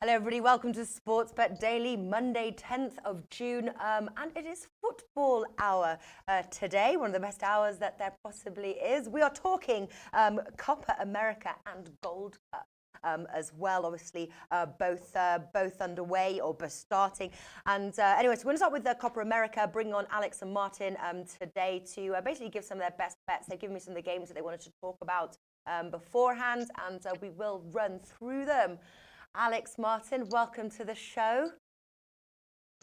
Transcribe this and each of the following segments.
Hello everybody, welcome to Sportsbet Daily, Monday 10th of June, and it is football hour today, one of the best hours that there possibly is. We are talking Copa America and Gold Cup as well, obviously both underway or both starting. And anyway, so we're going to start with the Copa America, bringing on Alex and Martin today to basically give some of their best bets. They've given me some of the games that they wanted to talk about beforehand, and we will run through them. Alex, Martin, welcome to the show.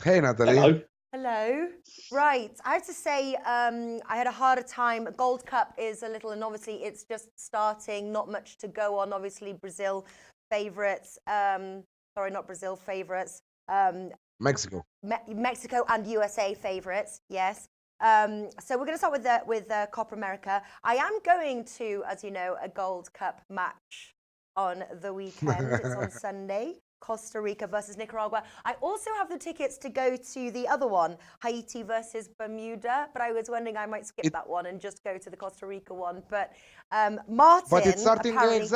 Hey, Natalie. Hello. Hello. Right, I have to say I had a harder time. Gold Cup is a little, and obviously it's just starting, not much to go on. Obviously, Brazil favourites. Sorry, not Brazil favourites. Mexico. Mexico and USA favourites, yes. So we're going to start with Copa America. I am going to, as you know, a Gold Cup match on the weekend. It's on Sunday, Costa Rica versus Nicaragua. I also have the tickets to go to the other one, Haiti versus Bermuda, but I was wondering I might skip that one and just go to the Costa Rica one. But Martin, but it's starting apparently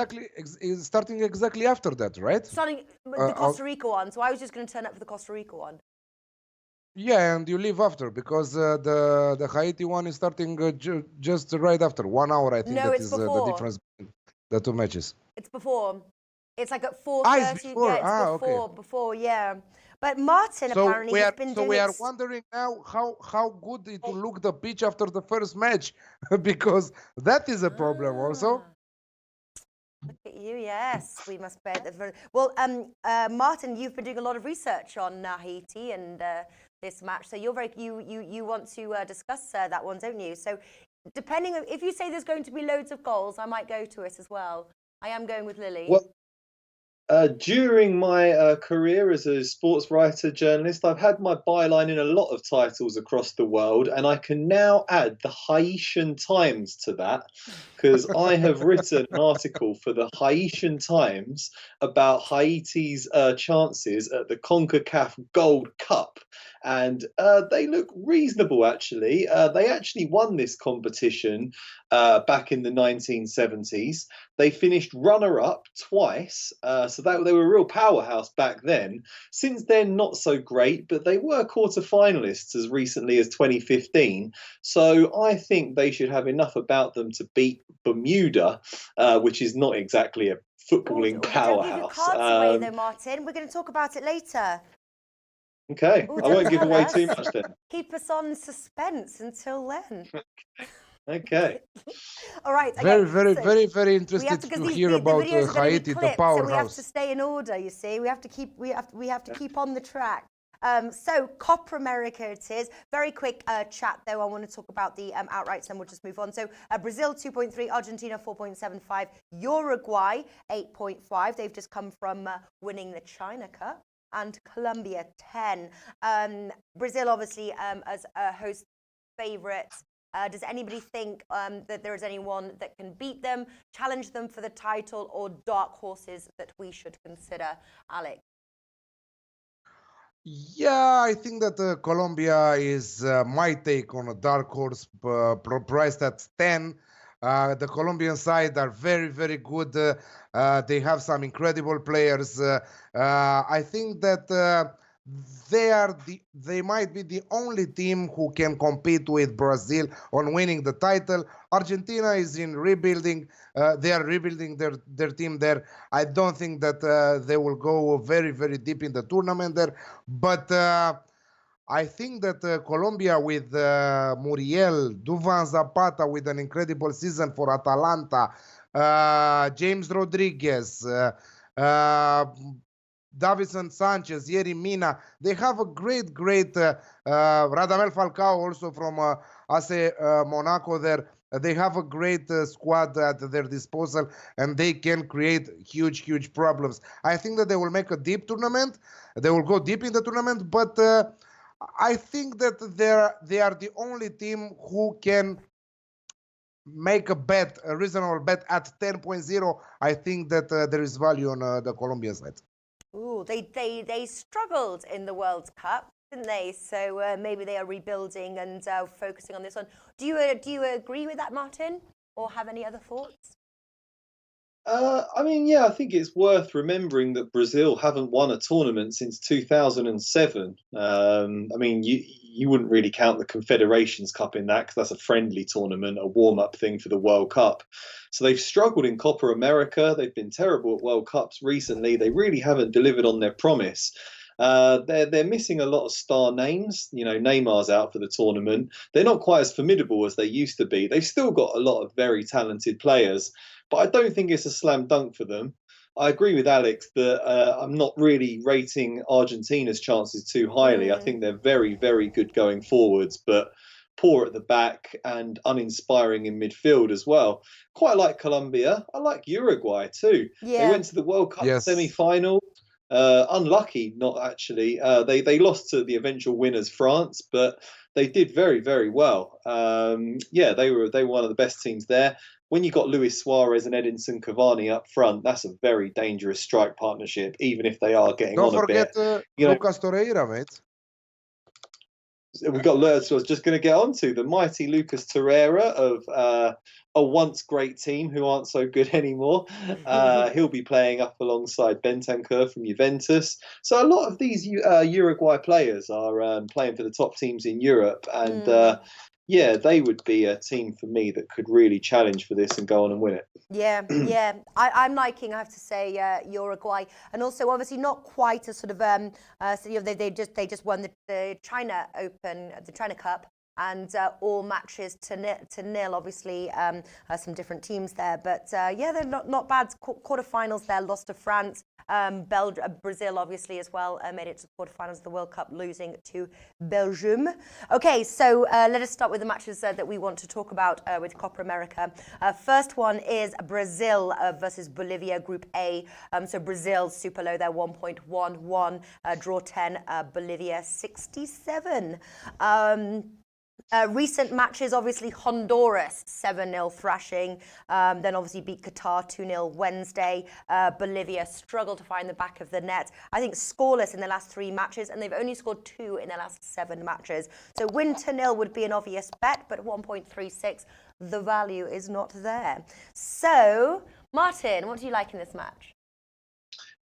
starting exactly after that, right? Starting the Costa Rica one. So I was just going to turn up for the Costa Rica one. Yeah, and you leave after because the Haiti one is starting just right after 1 hour. I think No, that it's is before. the difference between the two matches. It's before. It's like at 4:30. It's before. Yeah, it's Okay. Before, yeah. But Martin apparently has been doing we are wondering now how good it will look the pitch after the first match because that is a problem also. Look at you, yes. We must bear the... Well, Martin, you've been doing a lot of research on Haiti and this match, so you're you want to discuss that one, don't you? So, depending on if you say there's going to be loads of goals, I might go to it as well. I am going with Lily. Well, during my career as a sports writer journalist, I've had my byline in a lot of titles across the world, and I can now add the Haitian Times to that because I have written an article for the Haitian Times about Haiti's chances at the CONCACAF Gold Cup. And they look reasonable, actually. They actually won this competition back in the 1970s. They finished runner-up twice, so they were a real powerhouse back then. Since then, not so great, but they were quarter-finalists as recently as 2015. So I think they should have enough about them to beat Bermuda, which is not exactly a footballing powerhouse. Don't give your cards away, though, Martin. We're going to talk about it later. Okay, I won't give away too much then. Keep us on suspense until then. Okay. All right. Okay. Very interested to hear about Haiti, the powerhouse. So we have to stay in order. You see, we have to keep on the track. So Copa America it is. Very quick chat though. I want to talk about the outrights, and we'll just move on. So Brazil 2.3, Argentina 4.75, Uruguay 8.5. They've just come from winning the China Cup. And Colombia 10. Brazil obviously as a host favourite. Does anybody think that there is anyone that can beat them, challenge them for the title, or dark horses that we should consider, Alex? Yeah, I think that Colombia is my take on a dark horse priced at 10. The Colombian side are very good. They have some incredible players. I think that they might be the only team who can compete with Brazil on winning the title. Argentina is in rebuilding. They are rebuilding their team there. I don't think that they will go very deep in the tournament there. But I think that Colombia with Muriel, Duvan Zapata with an incredible season for Atalanta, James Rodriguez, Davison Sanchez, Yerry Mina, they have a great Radamel Falcao also from AC Monaco there. They have a great squad at their disposal, and they can create huge problems. I think that they will make a deep tournament. They will go deep in the tournament, but I think that they are the only team who can make a reasonable bet at 10.0. I think that there is value on the Colombian side. Ooh, they struggled in the World Cup, didn't they? So maybe they are rebuilding and focusing on this one. Do you agree with that, Martin, or have any other thoughts? I mean, yeah, I think it's worth remembering that Brazil haven't won a tournament since 2007. I mean, you wouldn't really count the Confederations Cup in that because that's a friendly tournament, a warm-up thing for the World Cup. So they've struggled in Copa America. They've been terrible at World Cups recently. They really haven't delivered on their promise. They're missing a lot of star names. You know, Neymar's out for the tournament. They're not quite as formidable as they used to be. They've still got a lot of very talented players, but I don't think it's a slam dunk for them. I agree with Alex that I'm not really rating Argentina's chances too highly. I think they're very, very good going forwards, but poor at the back and uninspiring in midfield as well. Quite like Colombia. I like Uruguay too. They Yeah. went to the World Cup Yes. semi-final. Unlucky, not actually. They lost to the eventual winners, France, but they did very, very well. Yeah, they were one of the best teams there. When you got Luis Suarez and Edinson Cavani up front, that's a very dangerous strike partnership, even if they are getting Don't on a forget bit. You know, Lucas Torreira, mate. we've got I was just going to get on to the mighty Lucas Torreira of a once great team who aren't so good anymore. He'll be playing up alongside Bentancur from Juventus. So a lot of these Uruguay players are playing for the top teams in Europe, and yeah, they would be a team for me that could really challenge for this and go on and win it. Yeah, yeah. I'm liking, I have to say, Uruguay, and also obviously not quite a sort of so, you know, they just won the China Open, the China Cup, and all matches to nil. Obviously, some different teams there, but yeah, they're not bad. Quarterfinals there, lost to France. Brazil obviously as well made it to the quarterfinals of the World Cup, losing to Belgium. Okay, so let us start with the matches that we want to talk about with Copa America. First one is Brazil versus Bolivia, Group A. So Brazil super low there, 1.11, draw 10, Bolivia 67. Recent matches, obviously Honduras 7-0 thrashing, then obviously beat Qatar 2-0 Wednesday. Bolivia struggled to find the back of the net. I think scoreless in the last 3 matches, and they've only scored 2 in the last 7 matches. So win to nil would be an obvious bet, but 1.36, the value is not there. So, Martin, what do you like in this match?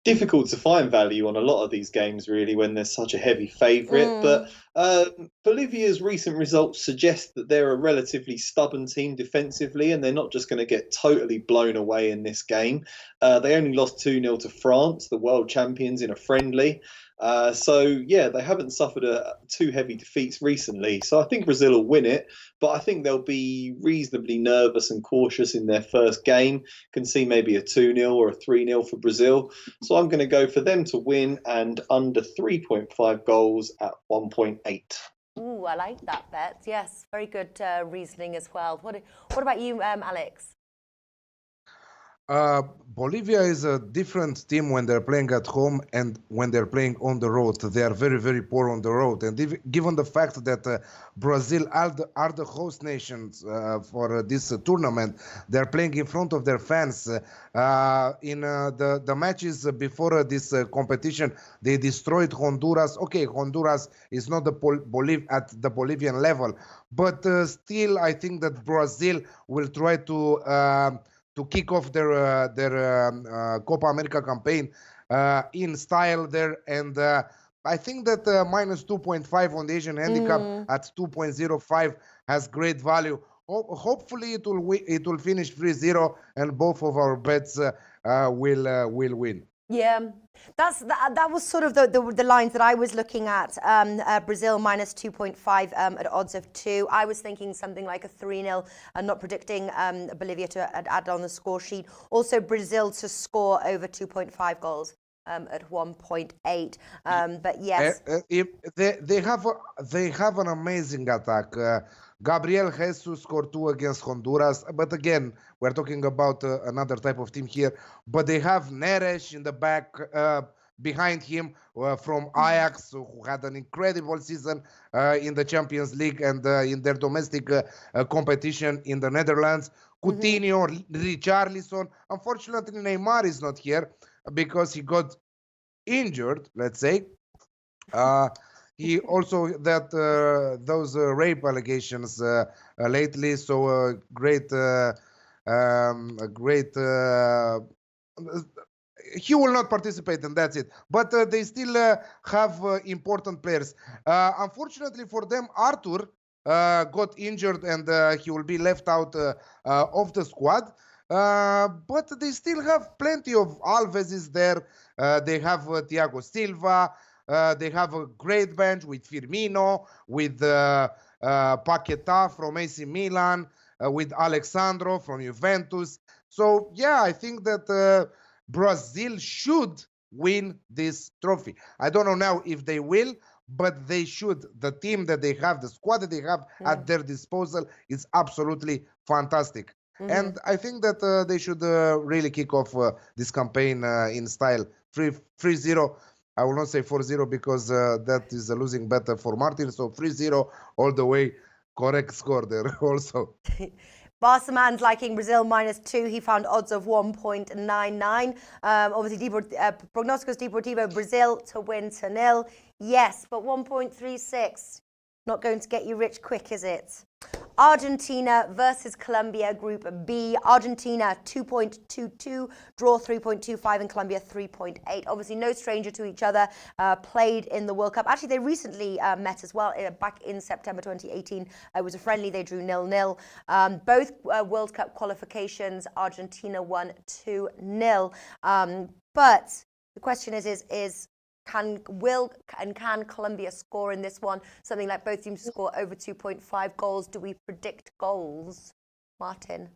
Difficult to find value on a lot of these games, really, when there's such a heavy favourite. But Bolivia's recent results suggest that they're a relatively stubborn team defensively, and they're not just going to get totally blown away in this game. They only lost 2-0 to France, the world champions, in a friendly. So, yeah, they haven't suffered 2 heavy defeats recently. So I think Brazil will win it, but I think they'll be reasonably nervous and cautious in their first game. Can see maybe a 2-0 or a 3-0 for Brazil. So I'm going to go for them to win and under 3.5 goals at 1.8. Ooh, I like that bet. Yes, very good reasoning as well. What about you, Alex? Bolivia is a different team when they're playing at home and when they're playing on the road. They are very, very poor on the road. And given the fact that Brazil are the host nations for this tournament, they're playing in front of their fans. In the matches before this competition, they destroyed Honduras. Okay, Honduras is not at the Bolivian level, but still, I think that Brazil will try to kick off their Copa America campaign in style there. And I think that minus 2.5 on the Asian handicap at 2.05 has great value. Hopefully it will finish 3-0 and both of our bets will win. Yeah, that was sort of the lines that I was looking at. Brazil minus 2.5 at odds of 2. I was thinking something like a 3-0 and not predicting Bolivia to add on the score sheet. Also Brazil to score over 2.5 goals at 1.8. But yes, they have an amazing attack. Gabriel Jesus scored 2 against Honduras, but again, we're talking about another type of team here. But they have Neres in the back behind him from Ajax, who had an incredible season in the Champions League and in their domestic competition in the Netherlands. Coutinho, Richarlison. Unfortunately, Neymar is not here because he got injured, let's say. He also that those rape allegations lately, so great a great. He will not participate, and that's it. But they still have important players. Unfortunately for them, Arthur got injured, and he will be left out of the squad. But they still have plenty of Alves is there. They have Thiago Silva. They have a great bench with Firmino, with Paquetá from AC Milan, with Alexandro from Juventus. So, yeah, I think that Brazil should win this trophy. I don't know now if they will, but they should. The team that they have, the squad that they have at their disposal is absolutely fantastic. And I think that they should really kick off this campaign in style 3-0. I will not say 4-0 because that is a losing bet for Martin. So 3-0 all the way. Correct score there also. Barcaman's liking Brazil -2. He found odds of 1.99. Obviously, Prognosticos Deportivo, Brazil to win 2-0. Yes, but 1.36. Not going to get you rich quick, is it? Argentina versus Colombia, Group B. Argentina 2.22, draw 3.25, and Colombia 3.8. Obviously, no stranger to each other. Played in the World Cup. Actually, they recently met as well back in September 2018. It was a friendly. They drew 0-0. Both World Cup qualifications, Argentina won 2-0. But the question is can Colombia score in this one? Something like both teams score over 2.5 goals. Do we predict goals, Martin?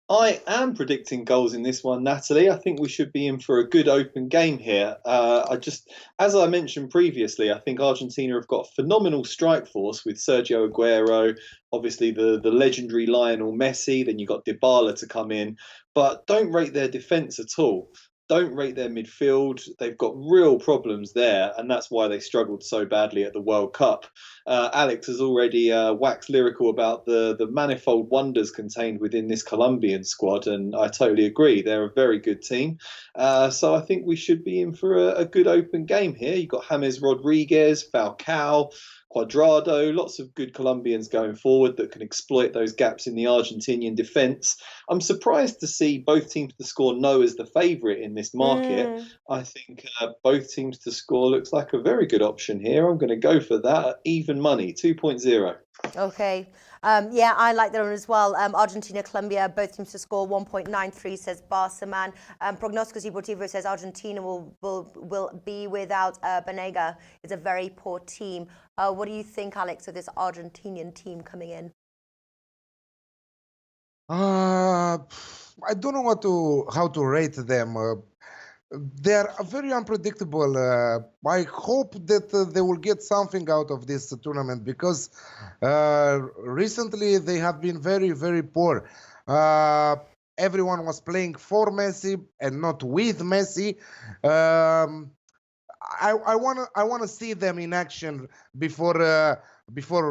I am predicting goals in this one, Natalie. I think we should be in for a good open game here. As I mentioned previously, I think Argentina have got a phenomenal strike force with Sergio Aguero, obviously the legendary Lionel Messi. Then you've got Dybala to come in, but don't rate their defence at all. Don't rate their midfield. They've got real problems there, and that's why they struggled so badly at the World Cup. Alex has already waxed lyrical about the manifold wonders contained within this Colombian squad, and I totally agree. They're a very good team. So I think we should be in for a good open game here. You've got James Rodriguez, Falcao, Cuadrado, lots of good Colombians going forward that can exploit those gaps in the Argentinian defence. I'm surprised to see both teams to score no as the favourite in this market. I think both teams to score looks like a very good option here. I'm going to go for that. Even money, 2.0. Okay. Yeah, I like that one as well. Argentina, Colombia, both teams to score 1.93, says Barcaman. Prognosticos Deportivo says Argentina will be without Banega. It's a very poor team. What do you think, Alex, of this Argentinian team coming in? I don't know how to rate them. They're very unpredictable. I hope that they will get something out of this tournament because recently they have been very, very poor. Everyone was playing for Messi and not with Messi. I wanna see them in action before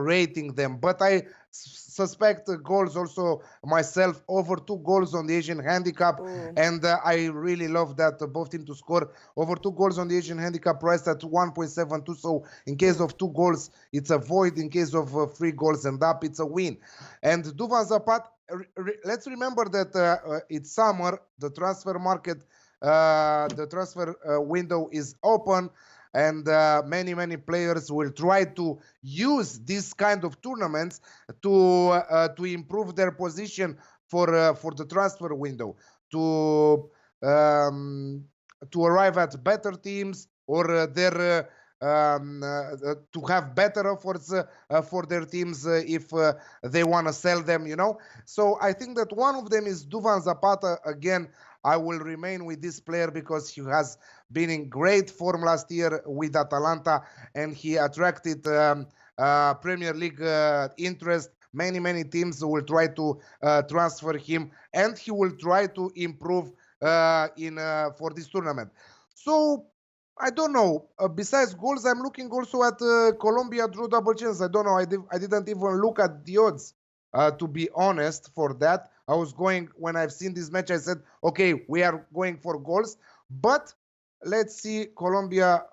rating them. But I suspect goals also myself, over 2 goals on the Asian handicap. And I really love that both teams to score over 2 goals on the Asian handicap, priced at 1.72. So in case of 2 goals, it's a void. In case of 3 goals and up, it's a win. And Duvan Zapata, let's remember that it's summer, the transfer market, the transfer window is open, and many players will try to use this kind of tournaments to improve their position for the transfer window, to arrive at better teams, or to have better offers for their teams if they want to sell them, you know. So I think that one of them is Duvan Zapata. Again, I will remain with this player because he has been in great form last year with Atalanta, and he attracted Premier League interest. Many teams will try to transfer him, and he will try to improve for this tournament. So I don't know. Besides goals, I'm looking also at Colombia draw double chance. I don't know. I didn't even look at the odds, to be honest, for that. I was going, when I've seen this match, I said, okay, we are going for goals. But let's see, Colombia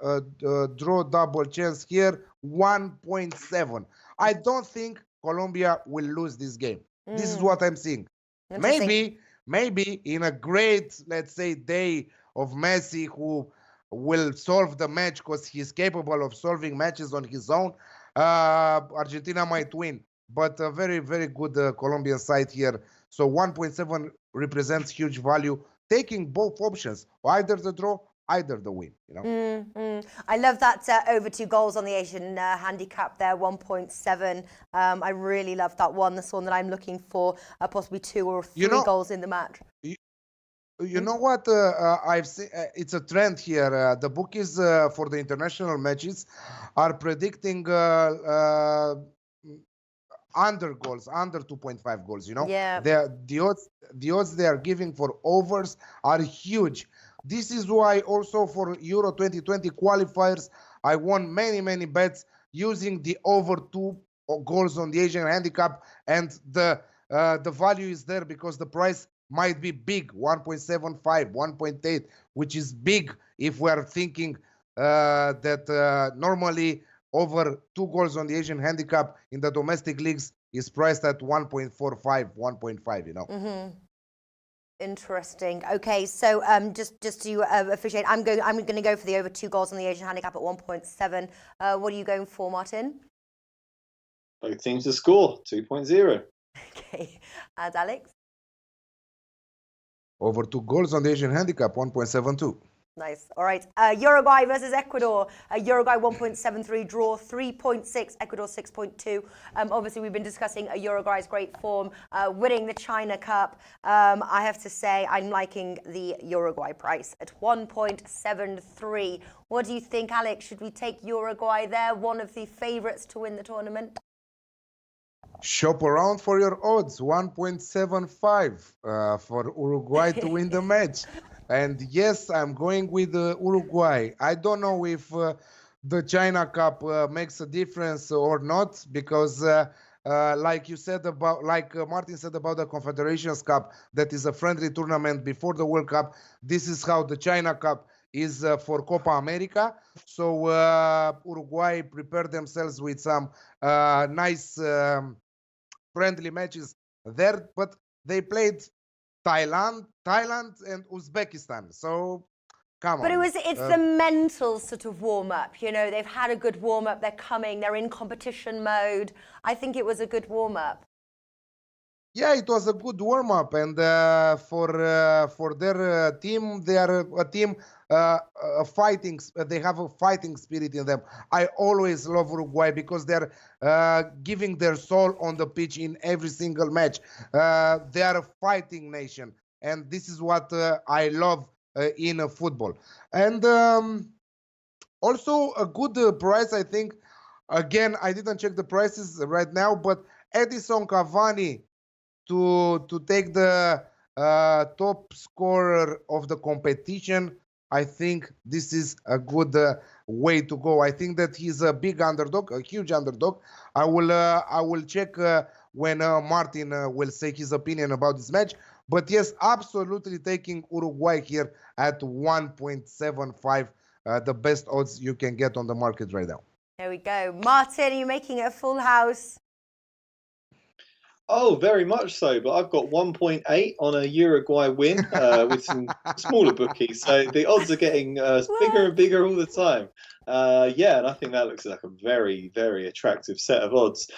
draw double chance here, 1.7. I don't think Colombia will lose this game. This is what I'm seeing. Interesting. Maybe in a great, let's say, day of Messi, who will solve the match because he's capable of solving matches on his own, Argentina might win. But a very, very good Colombian side here. So 1.7 represents huge value, taking both options, either the draw, either the win. I love that over 2 goals on the Asian handicap there, 1.7. I really love that one. That's one that I'm looking for, possibly 2 or 3 goals in the match. You know what? I've seen it's a trend here. The bookies for the international matches are predicting under goals, under 2.5 goals. Yeah. The odds they are giving for overs are huge. This is why also for Euro 2020 qualifiers, I won many bets using the over 2 goals on the Asian handicap, and the value is there because the price might be big, 1.75, 1.8, which is big if we are thinking that normally over 2 goals on the Asian handicap in the domestic leagues is priced at 1.45, 1.5, Interesting. Okay, so just to officiate, I'm going to go for the over 2 goals on the Asian handicap at 1.7. What are you going for, Martin? Both teams to score, 2.0. Okay, and Alex? Over 2 goals on the Asian handicap, 1.72. Nice. All right. Uruguay versus Ecuador. Uruguay 1.73, draw 3.6, Ecuador 6.2. Obviously, we've been discussing Uruguay's great form, winning the China Cup. I have to say, I'm liking the Uruguay price at 1.73. What do you think, Alex? Should we take Uruguay there, one of the favourites to win the tournament? Shop around for your odds, 1.75 for Uruguay to win the match. And yes, I'm going with Uruguay. I don't know if the China Cup makes a difference or not, because like you said about, like Martin said about the Confederations Cup, that is a friendly tournament before the World Cup. This is how the China Cup is for Copa America. So Uruguay prepared themselves with some nice friendly matches there, but they played Thailand and Uzbekistan. So come on. But it's the mental sort of warm-up. They've had a good warm-up. They're coming. They're in competition mode. I think it was a good warm-up. Yeah, it was a good warm-up, and for their team, they are a team fighting. They have a fighting spirit in them. I always love Uruguay because they're giving their soul on the pitch in every single match. They are a fighting nation, and this is what I love in football. And also a good price, I think. Again, I didn't check the prices right now, but Edison Cavani to take the top scorer of the competition, I think this is a good way to go. I think that he's a big underdog, a huge underdog. I will check when Martin will say his opinion about this match. But yes, absolutely taking Uruguay here at 1.75, the best odds you can get on the market right now. There we go. Martin, are you making it a full house? Oh, very much so. But I've got 1.8 on a Uruguay win with some smaller bookies. So the odds are getting bigger and bigger all the time. Yeah, and I think that looks like a very, very attractive set of odds.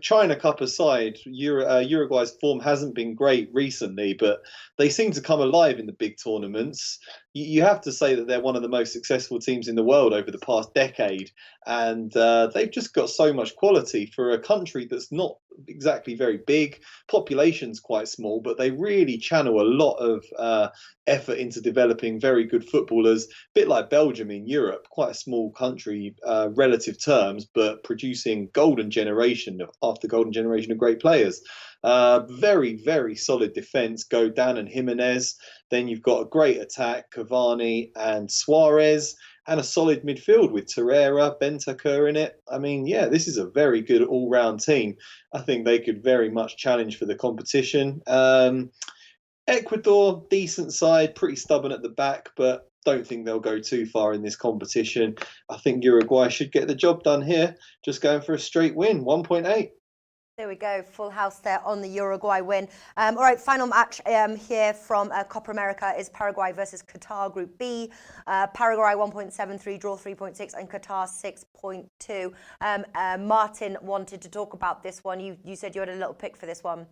China Cup aside, Uruguay's form hasn't been great recently, but they seem to come alive in the big tournaments. You have to say that they're one of the most successful teams in the world over the past decade, and they've just got so much quality for a country that's not exactly very big. Population's quite small, but they really channel a lot of effort into developing very good footballers, a bit like Belgium in Europe, quite a small country relative terms, but producing golden generation after golden generation of great players. Very, very solid defence, Godin and Jimenez. Then you've got a great attack, Cavani and Suarez, and a solid midfield with Torreira, Bentancur in it. I mean, yeah, this is a very good all-round team. I think they could very much challenge for the competition. Ecuador, decent side, pretty stubborn at the back, but don't think they'll go too far in this competition. I think Uruguay should get the job done here. Just going for a straight win, 1.8. There we go, full house there on the Uruguay win. All right, final match here from Copa America is Paraguay versus Qatar, Group B. Paraguay 1.73, draw 3.6, and Qatar 6.2. Martin wanted to talk about this one. You said you had a little pick for this one.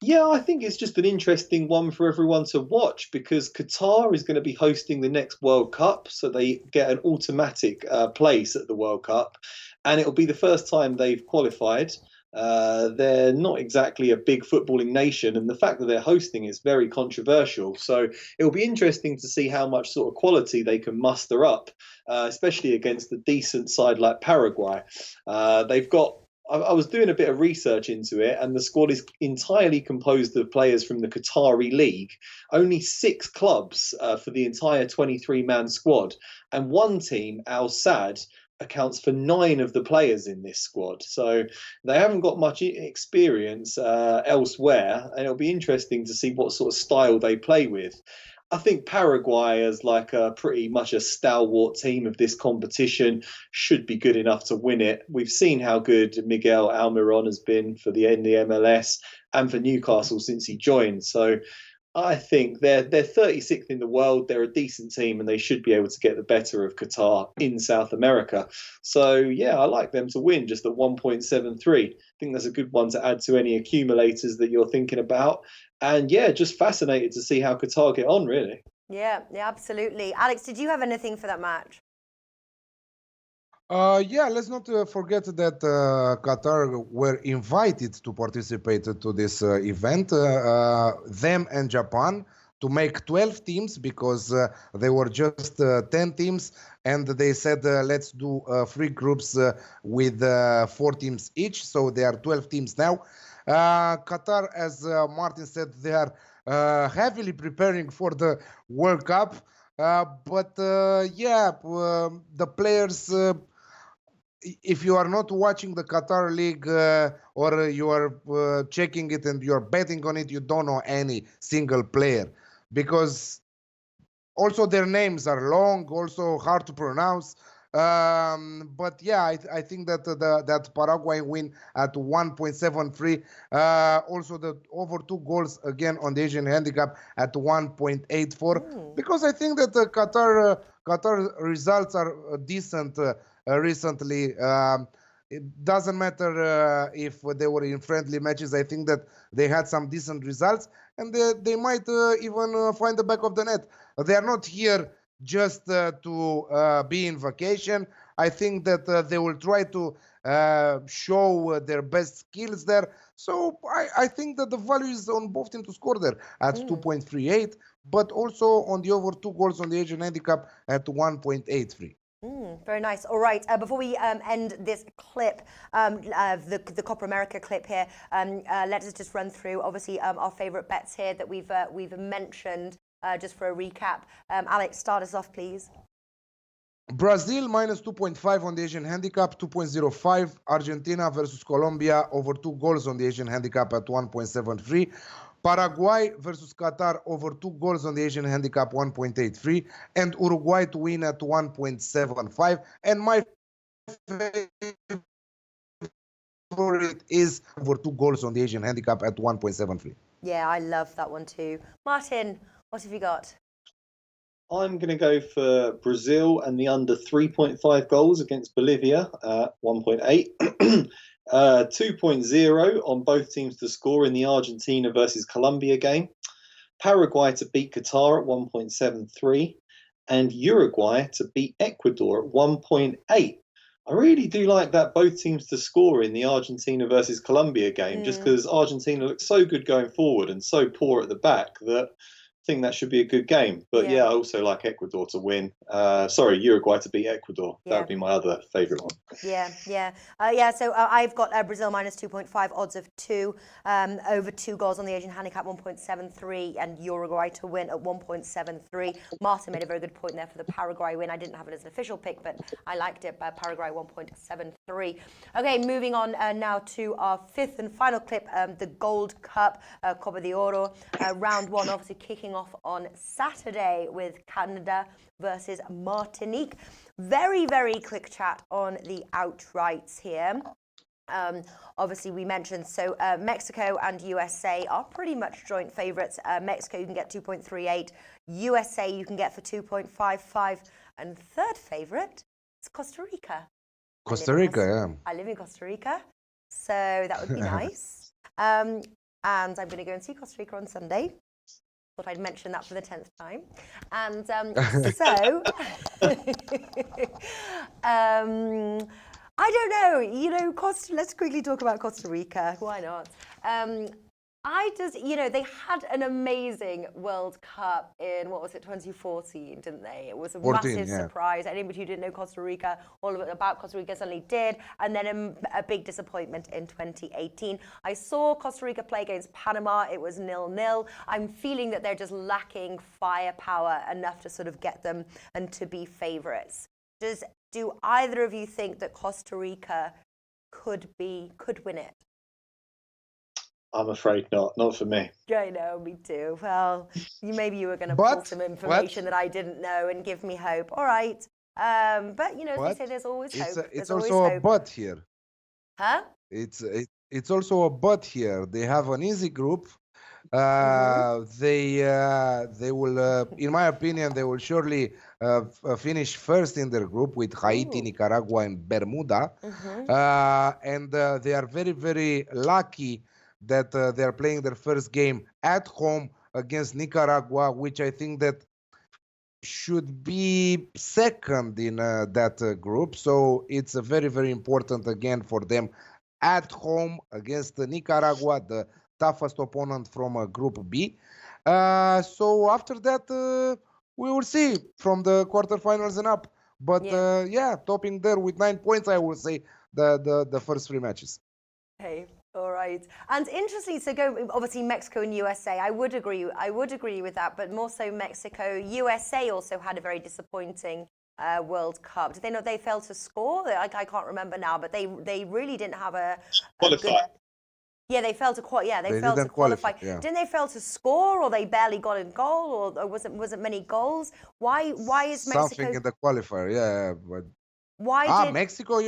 Yeah, I think it's just an interesting one for everyone to watch because Qatar is going to be hosting the next World Cup, so they get an automatic place at the World Cup, and it'll be the first time they've qualified. They're not exactly a big footballing nation, and the fact that they're hosting is very controversial. So it'll be interesting to see how much sort of quality they can muster up, especially against a decent side like Paraguay. They've got I was doing a bit of research into it, and the squad is entirely composed of players from the Qatari League. Only 6 clubs for the entire 23-man squad. And one team, Al Sadd, accounts for 9 of the players in this squad. So they haven't got much experience elsewhere, and it'll be interesting to see what sort of style they play with. I think Paraguay, as like a pretty much a stalwart team of this competition, should be good enough to win it. We've seen how good Miguel Almiron has been for the MLS and for Newcastle since he joined. So I think they're 36th in the world. They're a decent team, and they should be able to get the better of Qatar in South America. So yeah, I like them to win just at 1.73. I think that's a good one to add to any accumulators that you're thinking about. And yeah, just fascinated to see how Qatar get on, really. Yeah, absolutely. Alex, did you have anything for that match? Yeah, let's not forget that Qatar were invited to participate to this event, them and Japan, to make 12 teams because they were just 10 teams, and they said let's do 3 groups with 4 teams each, so there are 12 teams now. Qatar, as Martin said, they are heavily preparing for the World Cup, but the players, if you are not watching the Qatar League or you are checking it and you're betting on it, you don't know any single player because also their names are long, also hard to pronounce. But yeah, I think that that Paraguay win at 1.73. Also the over 2 goals again on the Asian handicap at 1.84. Because I think that Qatar results are decent recently. It doesn't matter if they were in friendly matches. I think that they had some decent results, and they might even find the back of the net. They are not here just to be in vacation. I think that they will try to show their best skills there. So I think that the value is on both teams to score there at 2.38, but also on the over 2 goals on the Asian handicap at 1.83. Very nice. All right. Before we end this clip, the Copa America clip here, let us just run through, obviously, our favourite bets here that we've mentioned. Just for a recap, Alex, start us off, please. Brazil minus 2.5 on the Asian handicap, 2.05. Argentina versus Colombia over 2 goals on the Asian handicap at 1.73. Paraguay versus Qatar over 2 goals on the Asian handicap, 1.83. And Uruguay to win at 1.75. And my favorite is over 2 goals on the Asian handicap at 1.73. Yeah, I love that one too. Martin, what have you got? I'm going to go for Brazil and the under 3.5 goals against Bolivia at 1.8. 2.0 on both teams to score in the Argentina versus Colombia game. Paraguay to beat Qatar at 1.73. And Uruguay to beat Ecuador at 1.8. I really do like that both teams to score in the Argentina versus Colombia game, just because Argentina looks so good going forward and so poor at the back that I think that should be a good game. But yeah, I also like Ecuador to win. Uruguay to beat Ecuador. Yeah. That would be my other favourite one. So I've got Brazil minus 2.5, odds of 2, over 2 goals on the Asian handicap, 1.73, and Uruguay to win at 1.73. Martin made a very good point there for the Paraguay win. I didn't have it as an official pick, but I liked it. Paraguay 1.73. Okay, moving on now to our 5th and final clip, the Gold Cup, Copa de Oro, round 1, obviously kicking off on Saturday with Canada versus Martinique. Very, very quick chat on the outrights here. Obviously, we mentioned, so Mexico and USA are pretty much joint favourites. Mexico, you can get 2.38. USA, you can get for 2.55. And third favourite is Costa Rica. Costa Rica, yeah. I live in Costa Rica, so that would be nice. And I'm going to go and see Costa Rica on Sunday. Thought I'd mention that for the 10th time. And so, I don't know, let's quickly talk about Costa Rica. Why not? They had an amazing World Cup in, 2014, didn't they? It was a massive surprise. Anybody who didn't know Costa Rica, all of it about Costa Rica suddenly did. And then a big disappointment in 2018. I saw Costa Rica play against Panama. It was 0-0. I'm feeling that they're just lacking firepower enough to sort of get them and to be favourites. Do either of you think that Costa Rica could win it? I'm afraid not. Not for me. I know, me too. Well, maybe you were going to pull some information that I didn't know and give me hope. All right. But, as they say, there's always hope. It's also a but here. Huh? It's also a but here. They have an easy group. They will, in my opinion, they will surely finish first in their group with Haiti, Nicaragua, and Bermuda. And they are very, very lucky that they are playing their first game at home against Nicaragua, which I think that should be second in that group. So it's very, very important again for them at home against Nicaragua, the toughest opponent from Group B. So after that, we will see from the quarterfinals and up. But topping there with 9 points, I will say the first 3 matches. Okay. All right. And interesting, so obviously Mexico and USA. I would agree with that, but more so Mexico. USA also had a very disappointing World Cup. Did they not? They failed to score. I can't remember now, but they really didn't have a good. Yeah, they failed to qualify. Yeah. Didn't they fail to score, or they barely got a goal, or wasn't many goals? Why is Mexico? Something in the qualifier, yeah. But Mexico,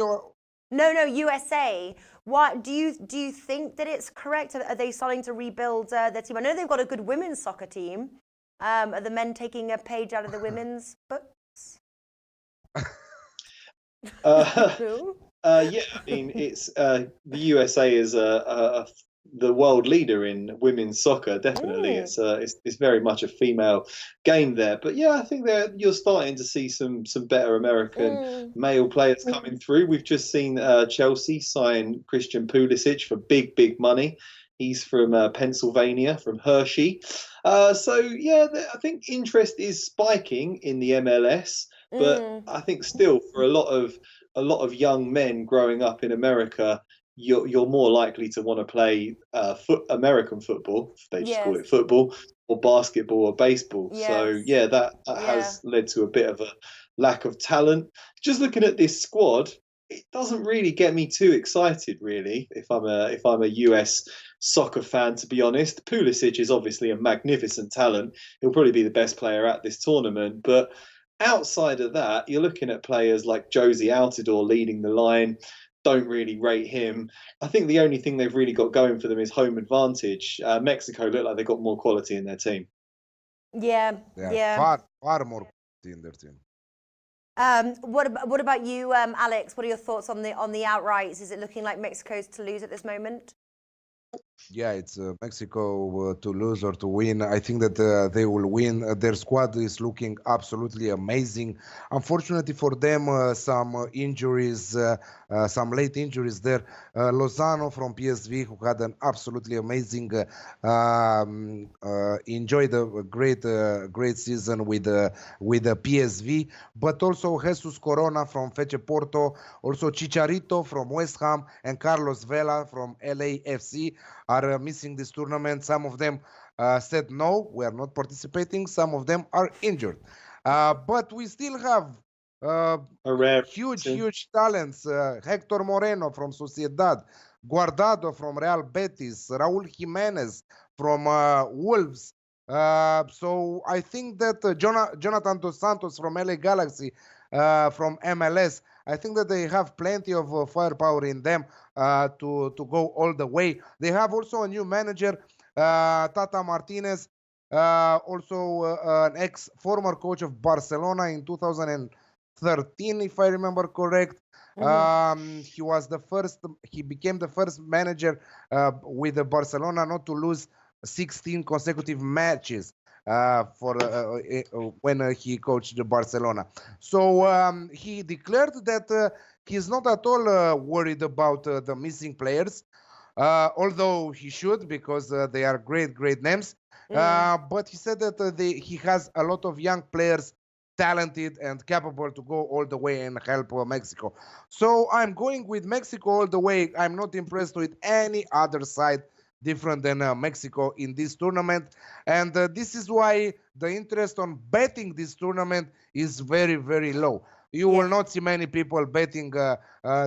No, USA. Why do you think that it's correct? Are they starting to rebuild their team? I know they've got a good women's soccer team. Are the men taking a page out of the women's books? Yeah, I mean, it's the USA is the world leader in women's soccer. Definitely, it's very much a female game there. But yeah, I think you're starting to see some better American male players coming through. We've just seen Chelsea sign Christian Pulisic for big money. He's from Pennsylvania, from Hershey. So yeah, I think interest is spiking in the MLS. But I think still for a lot of young men growing up in America, you're more likely to want to play American football, if they just call it football, or basketball or baseball. Yes. So yeah, that has led to a bit of a lack of talent. Just looking at this squad, it doesn't really get me too excited, really. If I'm a US soccer fan, to be honest, Pulisic is obviously a magnificent talent. He'll probably be the best player at this tournament, but outside of that, you're looking at players like Josie Altidore leading the line. Don't really rate him. I think the only thing they've really got going for them is home advantage. Mexico look like they've got more quality in their team. Yeah. Far more quality in their team. What about you, Alex? What are your thoughts on the outrights? Is it looking like Mexico's to lose at this moment? Yeah, it's Mexico to lose or to win. I think that they will win. Their squad is looking absolutely amazing. Unfortunately for them, some injuries, some late injuries there. Lozano from PSV, who had an absolutely amazing, enjoyed a great season with the PSV, but also Jesus Corona from Fece Porto, also Chicharito from West Ham, and Carlos Vela from LAFC are missing this tournament. Some of them said no, we are not participating. Some of them are injured, but we still have huge talents. Hector Moreno from Sociedad, Guardado from Real Betis, Raúl Jiménez from Wolves. So I think that Jonathan Dos Santos from LA Galaxy, from MLS, I think that they have plenty of firepower in them to go all the way. They have also a new manager, Tata Martinez, also an ex-former coach of Barcelona in 2013, if I remember correct. He was the first. He became the first manager with the Barcelona not to lose 16 consecutive matches when he coached the Barcelona. So he declared that he's not at all worried about the missing players, although he should, because they are great names. But he said that he has a lot of young players, talented and capable to go all the way and help Mexico. So I'm going with Mexico all the way. I'm not impressed with any other side different than Mexico in this tournament. And this is why the interest on betting this tournament is very low. You will not see many people betting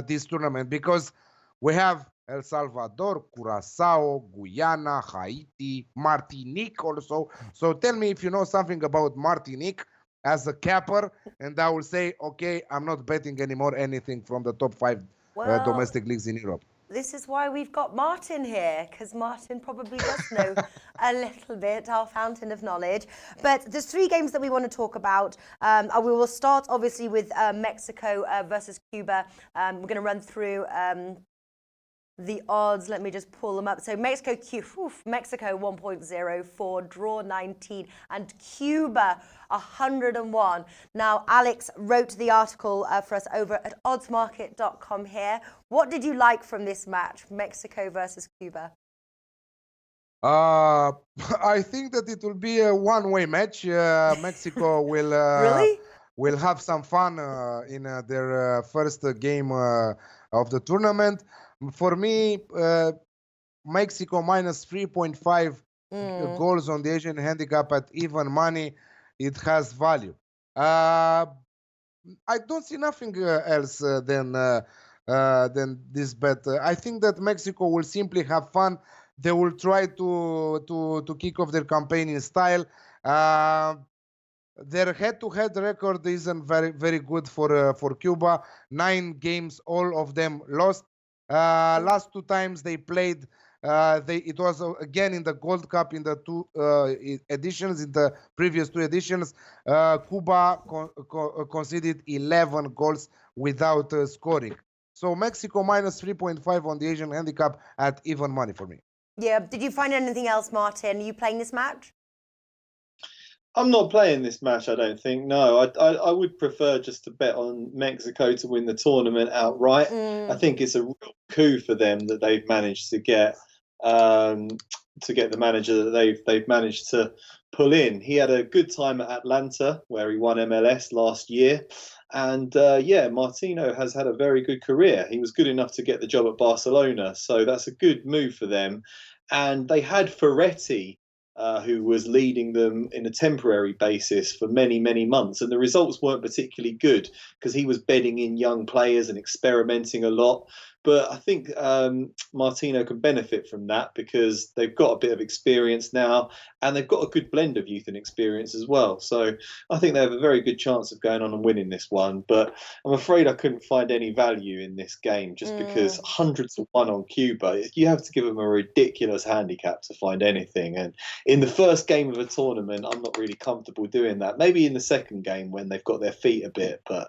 this tournament because we have El Salvador, Curacao, Guyana, Haiti, Martinique also. So tell me if you know something about Martinique as a capper, and I will say, okay, I'm not betting anymore anything from the top 5 domestic leagues in Europe. This is why we've got Martin here, because Martin probably does know a little bit, our fountain of knowledge. But there's 3 games that we want to talk about. We will start, obviously, with Mexico versus Cuba. We're going to run through the odds. Let me just pull them up. So Mexico 1.04, draw 19, and Cuba 101. Now, Alex wrote the article for us over at oddsmarket.com here. What did you like from this match, Mexico versus Cuba? I think that it will be a one-way match. Mexico will Really? will have some fun in their first game of the tournament. For me, Mexico minus 3.5 goals on the Asian handicap at even money, it has value. I don't see nothing else than this bet. I think that Mexico will simply have fun. They will try to kick off their campaign in style. Their head-to-head record isn't very good for Cuba. 9 games, all of them lost. Last 2 times they played, it was again in the Gold Cup in the 2 editions, in the previous 2 editions. Cuba conceded 11 goals without scoring. So Mexico minus 3.5 on the Asian handicap at even money for me. Yeah. Did you find anything else, Martin? Are you playing this match? I'm not playing this match, I don't think. No, I would prefer just to bet on Mexico to win the tournament outright. I think it's a real coup for them that they've managed to get the manager that they've managed to pull in. He had a good time at Atlanta, where he won MLS last year. And Martino has had a very good career. He was good enough to get the job at Barcelona. So that's a good move for them. And they had Ferretti, who was leading them in a temporary basis for many months. And the results weren't particularly good because he was bedding in young players and experimenting a lot. But I think Martino can benefit from that because they've got a bit of experience now and they've got a good blend of youth and experience as well. So I think they have a very good chance of going on and winning this one. But I'm afraid I couldn't find any value in this game just because 100-1 on Cuba, you have to give them a ridiculous handicap to find anything. And in the first game of a tournament, I'm not really comfortable doing that. Maybe in the second game when they've got their feet a bit, but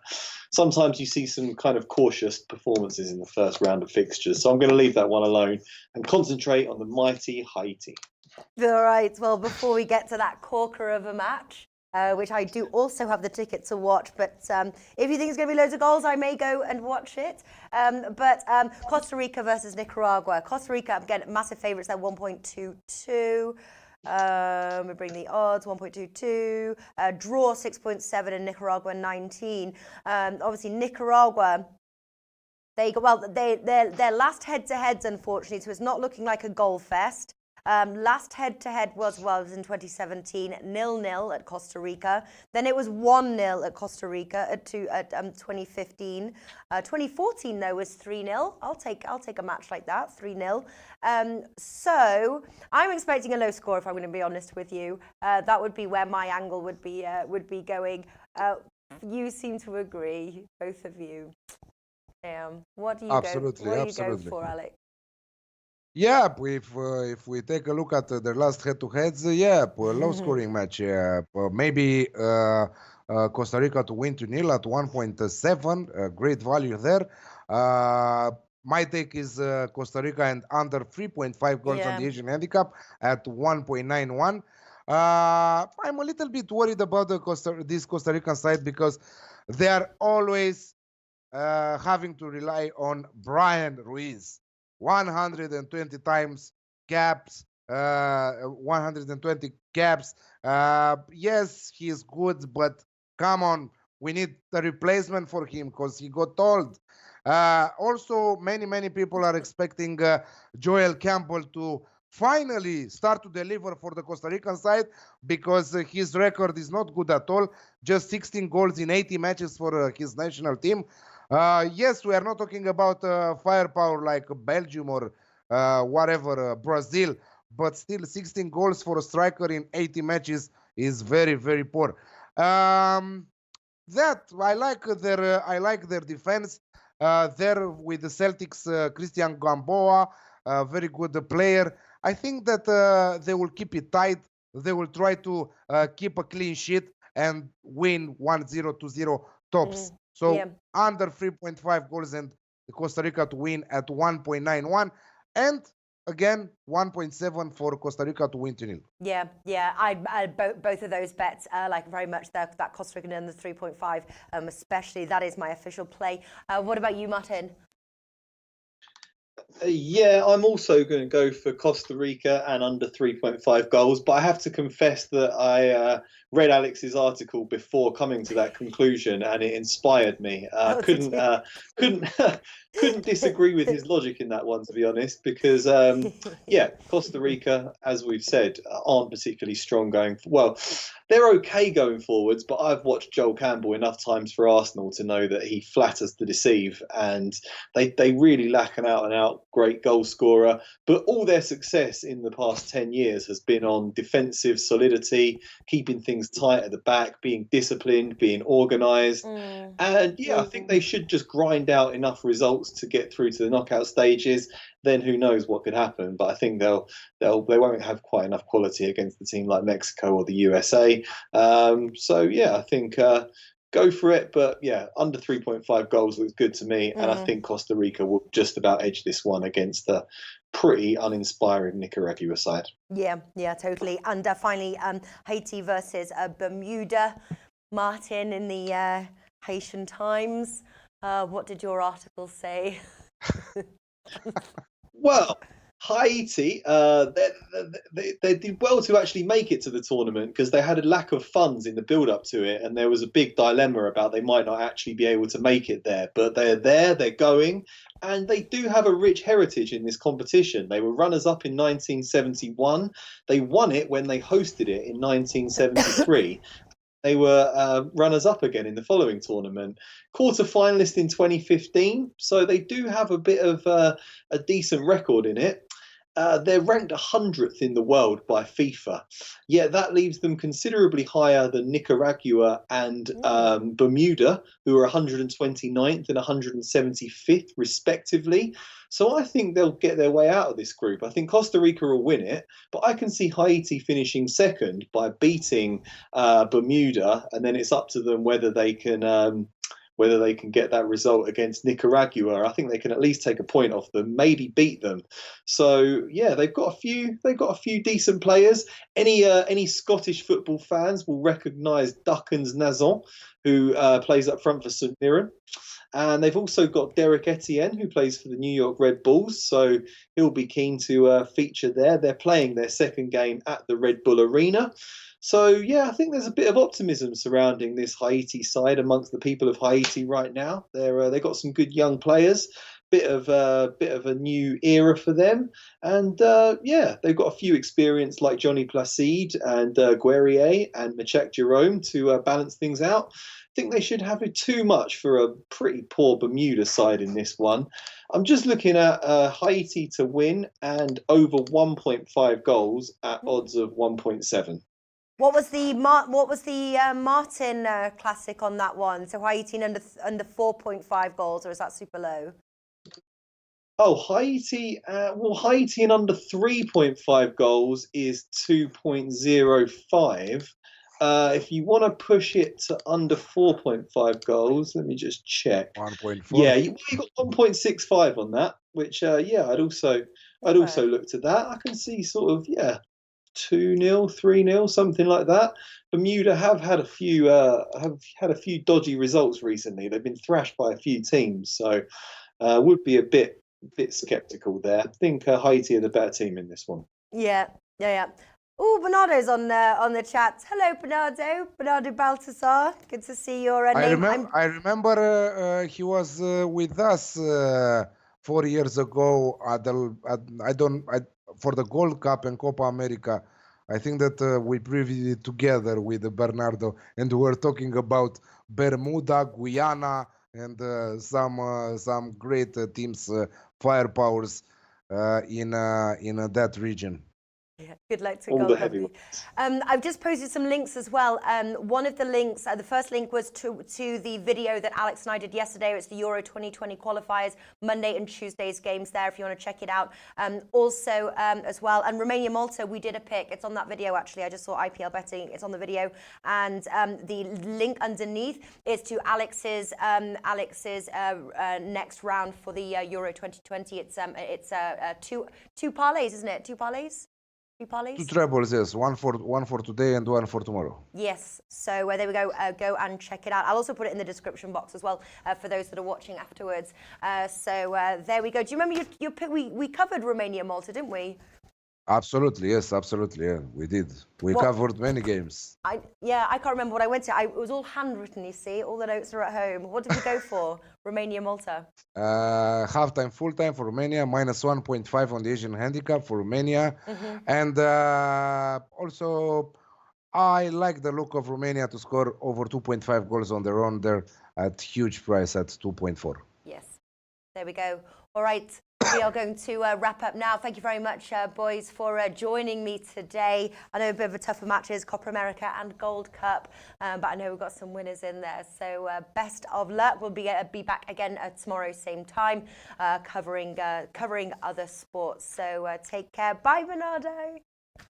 sometimes you see some kind of cautious performances in the first round of fixtures. So I'm going to leave that one alone and concentrate on the mighty Haiti. All right. Well, before we get to that corker of a match, which I do also have the ticket to watch, but if you think it's going to be loads of goals, I may go and watch it. But Costa Rica versus Nicaragua. Costa Rica, again, massive favourites at 1.22. We bring the odds 1.22, draw 6.7, and Nicaragua 19. Obviously, Nicaragua, their last head-to-heads, unfortunately, so it's not looking like a goal fest. Last head-to-head was in 2017, 0-0 at Costa Rica. Then it was 1-0 at Costa Rica at 2015. 2014 though was 3-0. I'll take a match like that, 3-0. So I'm expecting a low score, if I'm going to be honest with you. That would be where my angle would be going. you seem to agree, both of you. What do you Absolutely, go? What do you go absolutely. for, Alex? Yeah, if we take a look at their last head-to-heads, low scoring match. Maybe Costa Rica to win 2-0 at 1.7. Great value there. My take is Costa Rica and under 3.5 goals on the Asian handicap at 1.91. I'm a little bit worried about this Costa Rican side because they are always having to rely on Brian Ruiz. 120 times caps, 120 caps. Yes, he's good, but come on, we need a replacement for him because he got old. Also, many people are expecting Joel Campbell to finally start to deliver for the Costa Rican side because his record is not good at all. Just 16 goals in 80 matches for his national team. Yes, we are not talking about firepower like Belgium or whatever, Brazil, but still 16 goals for a striker in 80 matches is very poor. That I like their defense. There with the Celtics, Christian Gamboa, a very good player. I think that they will keep it tight. They will try to keep a clean sheet and win 1-0, 2-0 tops. So under 3.5 goals and Costa Rica to win at 1.91. And again, 1.7 for Costa Rica to win 2-0. Yeah. I both of those bets, like very much that Costa Rican under 3.5, especially. That is my official play. What about you, Martin? Yeah, I'm also going to go for Costa Rica and under 3.5 goals. But I have to confess that I read Alex's article before coming to that conclusion, and it inspired me. Couldn't disagree with his logic in that one, to be honest. Because Costa Rica, as we've said, aren't particularly strong going. Well, they're okay going forwards, but I've watched Joel Campbell enough times for Arsenal to know that he flatters to deceive, and they really lack an out-and-out great goal scorer. But all their success in the past 10 years has been on defensive solidity, keeping things tight at the back, being disciplined, being organised. And I think they should just grind out enough results to get through to the knockout stages. Then who knows what could happen? But I think they won't have quite enough quality against a team like Mexico or the USA. I think go for it. But yeah, under 3.5 goals looks good to me, and I think Costa Rica will just about edge this one against the pretty uninspiring Nicaragua side. Yeah, totally. And finally, Haiti versus Bermuda. Martin, in the Haitian Times, what did your article say? Well, Haiti, they did well to actually make it to the tournament because they had a lack of funds in the build-up to it, and there was a big dilemma about they might not actually be able to make it there. But they're there, they're going, and they do have a rich heritage in this competition. They were runners-up in 1971. They won it when they hosted it in 1973. They were runners-up again in the following tournament. Quarter-finalist in 2015, so they do have a bit of a decent record in it. They're ranked 100th in the world by FIFA. Yet that leaves them considerably higher than Nicaragua and Bermuda, who are 129th and 175th respectively. So I think they'll get their way out of this group. I think Costa Rica will win it, but I can see Haiti finishing second by beating Bermuda, and then it's up to them whether they can get that result against Nicaragua. I think they can at least take a point off them, maybe beat them. So yeah, they've got a few decent players. Any Scottish football fans will recognise Duckens Nazon, who plays up front for St Mirren. And they've also got Derek Etienne, who plays for the New York Red Bulls, so he'll be keen to feature there. They're playing their second game at the Red Bull Arena. So, yeah, I think there's a bit of optimism surrounding this Haiti side amongst the people of Haiti right now. They've got some good young players, bit of a new era for them. And, they've got a few experience like Johnny Placide and Guerrier and Machek Jerome to balance things out. I think they should have it too much for a pretty poor Bermuda side in this one. I'm just looking at Haiti to win and over 1.5 goals at odds of 1.7. What was the Martin Classic on that one? So Haiti under 4.5 goals, or is that super low? Oh, Haiti. Well, Haiti in under 3.5 goals is 2.05. If you want to push it to under 4.5 goals, let me just check. 1.4. Yeah, you got 1.65 on that, which yeah, I'd also looked at that. I can see sort of 2-0, 3-0, something like that. Bermuda have had a few dodgy results recently. They've been thrashed by a few teams, so would be a bit skeptical there. I think Haiti are the better team in this one. Yeah. Oh, Bernardo's on the chat. Hello, Bernardo Baltasar. Good to see your name. I remember he was with us 4 years ago for the Gold Cup and Copa America. I think that we previewed it together with Bernardo, and we were talking about Bermuda, Guyana, and some great teams, firepowers in that region. Yeah, good luck to All Gold the Cup. heavyweights. I've just posted some links as well. One of the links, the first link was to the video that Alex and I did yesterday. It's the Euro 2020 qualifiers, Monday and Tuesday's games there if you want to check it out. Also, as well, and Romania-Malta, we did a pick. It's on that video, actually. I just saw IPL betting. It's on the video. And the link underneath is to Alex's next round for the Euro 2020. It's two parlays, isn't it? Two parlays? Two trebles, yes. One for today and one for tomorrow. Yes. So there we go. Go and check it out. I'll also put it in the description box as well for those that are watching afterwards. So there we go. Do you remember your pick? We covered Romania-Malta, didn't we? Absolutely, yes, absolutely, yeah, we did. We covered many games. I can't remember what I went to. It was all handwritten, you see. All the notes are at home. What did we go for? Romania-Malta. Halftime, full-time for Romania, minus 1.5 on the Asian handicap for Romania. Mm-hmm. And also, I like the look of Romania to score over 2.5 goals on their own. They're at huge price at 2.4. Yes, there we go. All right. We are going to wrap up now. Thank you very much, boys, for joining me today. I know a bit of a tougher matches, Copa America and Gold Cup, but I know we've got some winners in there. So best of luck. We'll be back again tomorrow, same time, covering other sports. So take care. Bye, Bernardo.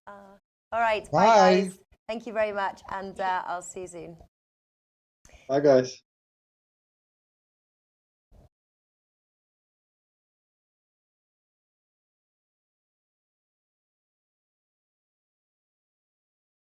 All right. Bye, guys. Thank you very much, and I'll see you soon. Bye, guys.